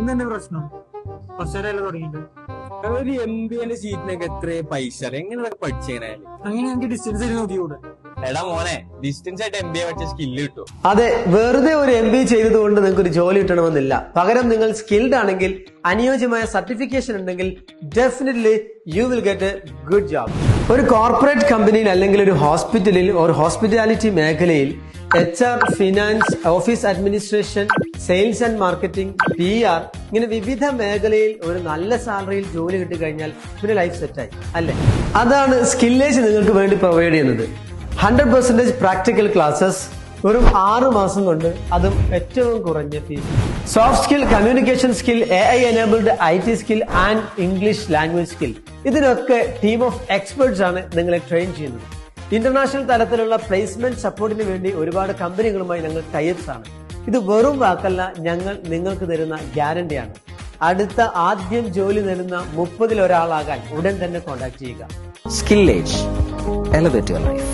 എന്തെന്റെ പ്രശ്നം കുറച്ചേരല്ലേ തുടങ്ങിയിട്ട് ഒരു MBA സീറ്റിനൊക്കെ എത്ര പൈസ എങ്ങനെ പഠിച്ചേനെ? അങ്ങനെ എനിക്ക് ഡിസ്റ്റൻസ് ആയിട്ട് നോക്കിക്കൂടെ? എടാ മോനെ, ഡിസ്റ്റൻസ് ആയിട്ട് MBA പഠിച്ച സ്കില്ല് കിട്ടും. അതെ, വെറുതെ ഒരു MBA ചെയ്തതുകൊണ്ട് നിങ്ങൾക്ക് ഒരു ജോലി കിട്ടണമെന്നില്ല. പകരം നിങ്ങൾ സ്കിൽഡ് ആണെങ്കിൽ, അനുയോജ്യമായ സർട്ടിഫിക്കേഷൻ ഉണ്ടെങ്കിൽ definitely you will get A good job. ഒരു കോർപ്പറേറ്റ് കമ്പനിയിൽ അല്ലെങ്കിൽ ഒരു ഹോസ്പിറ്റലിൽ ഒരു ഹോസ്പിറ്റാലിറ്റി മേഖലയിൽ HR, finance, office administration, sales and marketing, PR ഇങ്ങനെ വിവിധ മേഖലയിൽ ഒരു നല്ല സാലറിയിൽ ജോലി കിട്ടിക്കഴിഞ്ഞാൽ പിന്നെ ലൈഫ് സെറ്റായി അല്ലേ? അതാണ് സ്കില്ലേജ് നിങ്ങൾക്ക് വേണ്ടി പ്രൊവൈഡ് ചെയ്യുന്നത്. 100% പ്രാക്ടിക്കൽ ക്ലാസ്സസ്, വെറും 6 മാസം കൊണ്ട്, അതും ഏറ്റവും കുറഞ്ഞ fees. Soft skill, communication skill, AI enabled IT skill and English language skill, ഇതിനൊക്കെ ടീം ഓഫ് എക്സ്പെർട്സ് ആണ് നിങ്ങളെ ട്രെയിൻ ചെയ്യുന്നത്. ഇന്റർനാഷണൽ തലത്തിലുള്ള പ്ലേസ്മെന്റ് സപ്പോർട്ടിന് വേണ്ടി ഒരുപാട് കമ്പനികളുമായി ഞങ്ങൾ ടൈപ്സ് ആണ്. ഇത് വെറും വാക്കല്ല, ഞങ്ങൾ നിങ്ങൾക്ക് തരുന്ന ഗ്യാരണ്ടിയാണ്. അടുത്ത ആദ്യം ജോലി നേടുന്ന 30-ൽ ഒരാളാകാൻ ഉടൻ തന്നെ കോൺടാക്ട് ചെയ്യുക. Skill Age. Elevate your life.